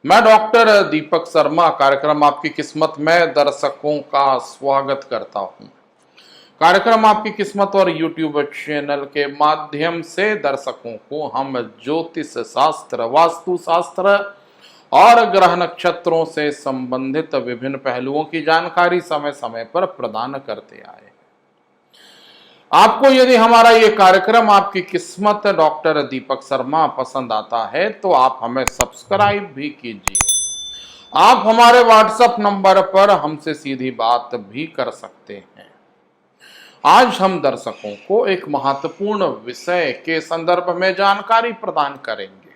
मैं डॉक्टर दीपक शर्मा कार्यक्रम आपकी किस्मत में दर्शकों का स्वागत करता हूं। कार्यक्रम आपकी किस्मत और यूट्यूब चैनल के माध्यम से दर्शकों को हम ज्योतिष शास्त्र, वास्तु शास्त्र और ग्रह नक्षत्रों से संबंधित विभिन्न पहलुओं की जानकारी समय समय पर प्रदान करते आए। आपको यदि हमारा ये कार्यक्रम आपकी किस्मत डॉक्टर दीपक शर्मा पसंद आता है तो आप हमें सब्सक्राइब भी कीजिए। आप हमारे व्हाट्सएप नंबर पर हमसे सीधी बात भी कर सकते हैं। आज हम दर्शकों को एक महत्वपूर्ण विषय के संदर्भ में जानकारी प्रदान करेंगे।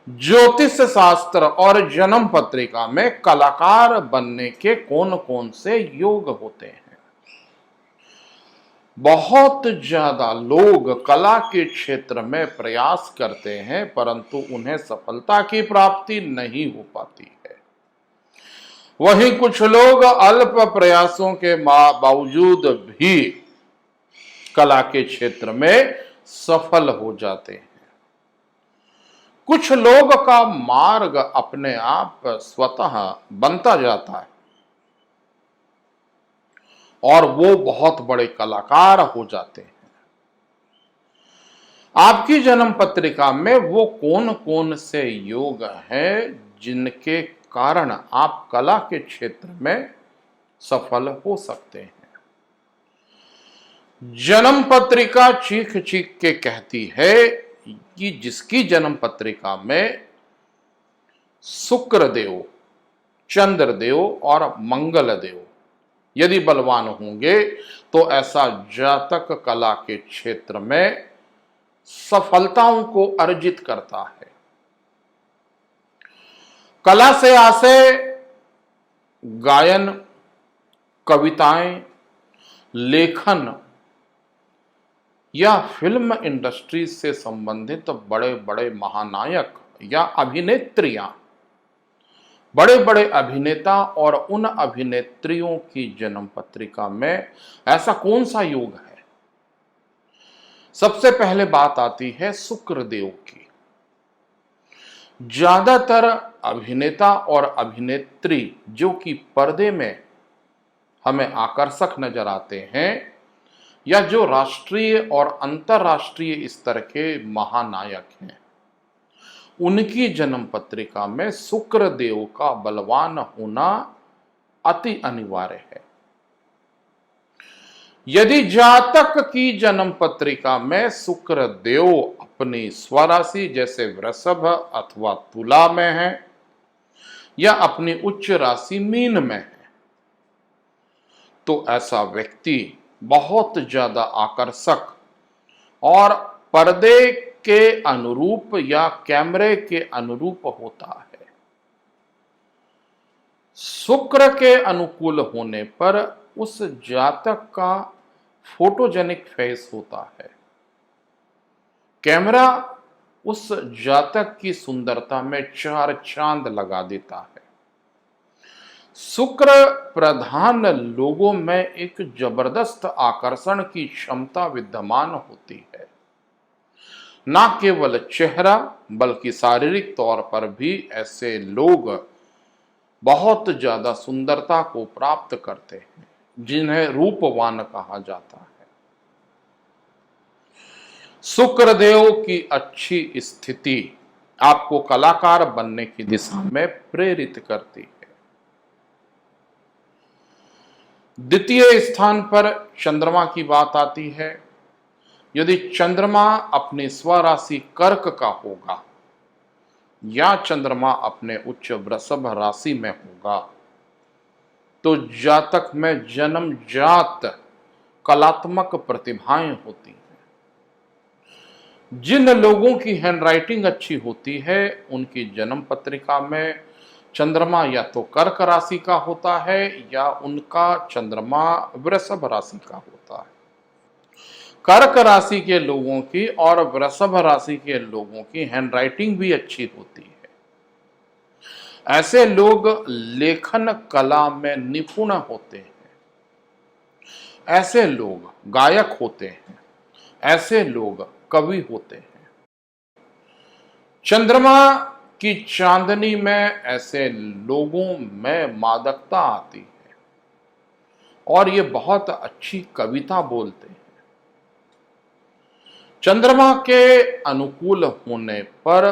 ज्योतिष शास्त्र और जन्म पत्रिका में कलाकार बनने के कौन कौन से योग होते हैं। बहुत ज्यादा लोग कला के क्षेत्र में प्रयास करते हैं परंतु उन्हें सफलता की प्राप्ति नहीं हो पाती है। वहीं कुछ लोग अल्प प्रयासों के बावजूद भी कला के क्षेत्र में सफल हो जाते हैं। कुछ लोग का मार्ग अपने आप स्वतः बनता जाता है और वो बहुत बड़े कलाकार हो जाते हैं। आपकी जन्म पत्रिका में वो कौन कौन से योग हैं जिनके कारण आप कला के क्षेत्र में सफल हो सकते हैं। जन्म पत्रिका चीख चीख के कहती है कि जिसकी जन्म पत्रिका में शुक्रदेव, चंद्रदेव और मंगलदेव यदि बलवान होंगे तो ऐसा जातक कला के क्षेत्र में सफलताओं को अर्जित करता है। कला से आशय गायन, कविताएं, लेखन या फिल्म इंडस्ट्री से संबंधित बड़े बड़े महानायक या अभिनेत्रियां, बड़े बड़े अभिनेता और उन अभिनेत्रियों की जन्म पत्रिका में ऐसा कौन सा योग है। सबसे पहले बात आती है शुक्रदेव की। ज्यादातर अभिनेता और अभिनेत्री जो कि पर्दे में हमें आकर्षक नजर आते हैं या जो राष्ट्रीय और अंतरराष्ट्रीय स्तर के महानायक हैं, उनकी जन्म पत्रिका में शुक्रदेव का बलवान होना अति अनिवार्य है। यदि जातक की जन्म पत्रिका में शुक्रदेव अपनी स्वराशि जैसे वृषभ अथवा तुला में है या अपनी उच्च राशि मीन में है तो ऐसा व्यक्ति बहुत ज्यादा आकर्षक और पर्दे के अनुरूप या कैमरे के अनुरूप होता है। शुक्र के अनुकूल होने पर उस जातक का फोटोजेनिक फेस होता है। कैमरा उस जातक की सुंदरता में चार चांद लगा देता है। शुक्र प्रधान लोगों में एक जबरदस्त आकर्षण की क्षमता विद्यमान होती है। न केवल चेहरा बल्कि शारीरिक तौर पर भी ऐसे लोग बहुत ज्यादा सुंदरता को प्राप्त करते हैं जिन्हें रूपवान कहा जाता है। शुक्रदेव की अच्छी स्थिति आपको कलाकार बनने की दिशा में प्रेरित करती है। द्वितीय स्थान पर चंद्रमा की बात आती है। यदि चंद्रमा अपनी स्वराशि कर्क का होगा या चंद्रमा अपने उच्च वृषभ राशि में होगा तो जातक में जन्मजात कलात्मक प्रतिभाएं होती हैं। जिन लोगों की हैंडराइटिंग अच्छी होती है उनकी जन्म पत्रिका में चंद्रमा या तो कर्क राशि का होता है या उनका चंद्रमा वृषभ राशि का होता है। कर्क राशि के लोगों की और वृषभ राशि के लोगों की हैंडराइटिंग भी अच्छी होती है। ऐसे लोग लेखन कला में निपुण होते हैं। ऐसे लोग गायक होते हैं। ऐसे लोग कवि होते हैं। चंद्रमा कि चांदनी में ऐसे लोगों में मादकता आती है और ये बहुत अच्छी कविता बोलते हैं। चंद्रमा के अनुकूल होने पर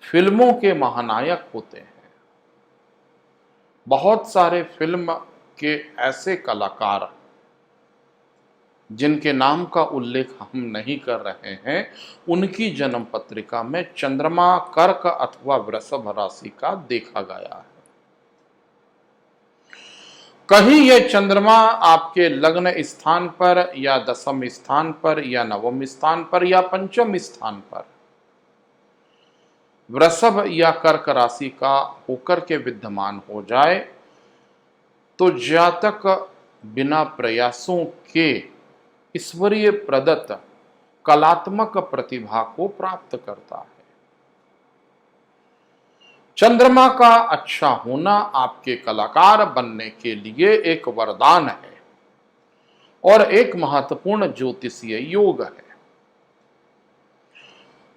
फिल्मों के महानायक होते हैं। बहुत सारे फिल्म के ऐसे कलाकार जिनके नाम का उल्लेख हम नहीं कर रहे हैं, उनकी जन्म पत्रिका में चंद्रमा कर्क अथवा वृषभ राशि का देखा गया है। कहीं यह चंद्रमा आपके लग्न स्थान पर या दशम स्थान पर या नवम स्थान पर या पंचम स्थान पर वृषभ या कर्क राशि का होकर के विद्यमान हो जाए तो जातक बिना प्रयासों के ईश्वरीय प्रदत्त कलात्मक प्रतिभा को प्राप्त करता है। चंद्रमा का अच्छा होना आपके कलाकार बनने के लिए एक वरदान है और एक महत्वपूर्ण ज्योतिषीय योग है।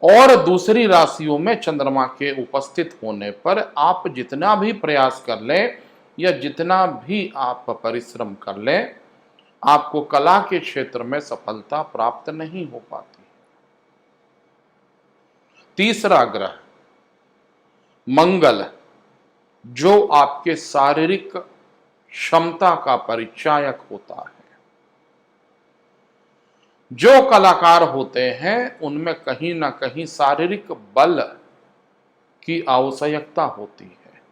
और दूसरी राशियों में चंद्रमा के उपस्थित होने पर आप जितना भी प्रयास कर लें या जितना भी आप परिश्रम कर लें, आपको कला के क्षेत्र में सफलता प्राप्त नहीं हो पाती। तीसरा ग्रह मंगल, जो आपके शारीरिक क्षमता का परिचायक होता है। जो कलाकार होते हैं उनमें कहीं ना कहीं शारीरिक बल की आवश्यकता होती है।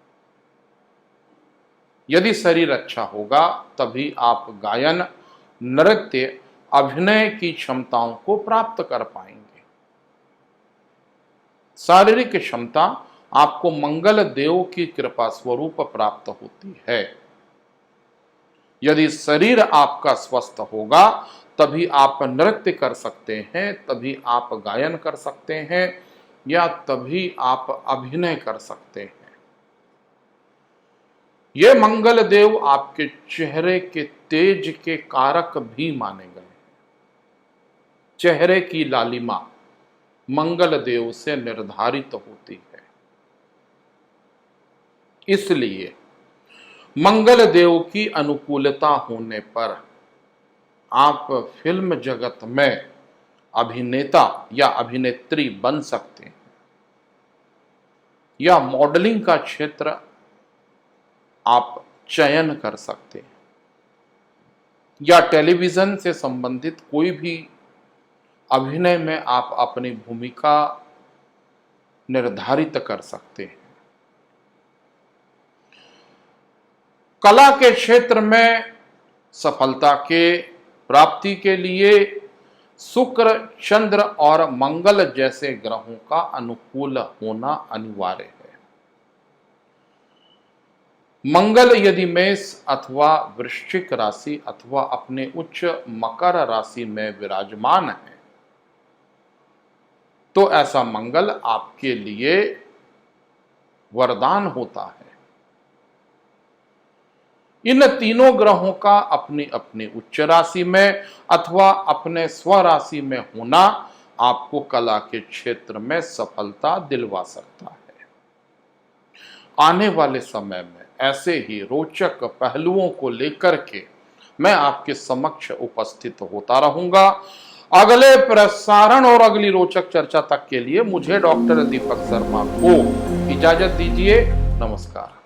यदि शरीर अच्छा होगा तभी आप गायन, नृत्य, अभिनय की क्षमताओं को प्राप्त कर पाएंगे। शारीरिक क्षमता आपको मंगल देव की कृपा स्वरूप प्राप्त होती है। यदि शरीर आपका स्वस्थ होगा तभी आप नृत्य कर सकते हैं, तभी आप गायन कर सकते हैं या तभी आप अभिनय कर सकते हैं। ये मंगल देव आपके चेहरे के तेज के कारक भी माने गए हैं। चेहरे की लालिमा मंगल देव से निर्धारित होती है। इसलिए मंगल देव की अनुकूलता होने पर आप फिल्म जगत में अभिनेता या अभिनेत्री बन सकते हैं या मॉडलिंग का क्षेत्र आप चयन कर सकते हैं या टेलीविजन से संबंधित कोई भी अभिनय में आप अपनी भूमिका निर्धारित कर सकते हैं। कला के क्षेत्र में सफलता के प्राप्ति के लिए शुक्र, चंद्र और मंगल जैसे ग्रहों का अनुकूल होना अनिवार्य है। मंगल यदि मेष अथवा वृश्चिक राशि अथवा अपने उच्च मकर राशि में विराजमान है तो ऐसा मंगल आपके लिए वरदान होता है। इन तीनों ग्रहों का अपनी अपनी उच्च राशि में अथवा अपने स्वराशि में होना आपको कला के क्षेत्र में सफलता दिलवा सकता है। आने वाले समय में ऐसे ही रोचक पहलुओं को लेकर के मैं आपके समक्ष उपस्थित होता रहूंगा। अगले प्रसारण और अगली रोचक चर्चा तक के लिए मुझे डॉक्टर दीपक शर्मा को इजाजत दीजिए। नमस्कार।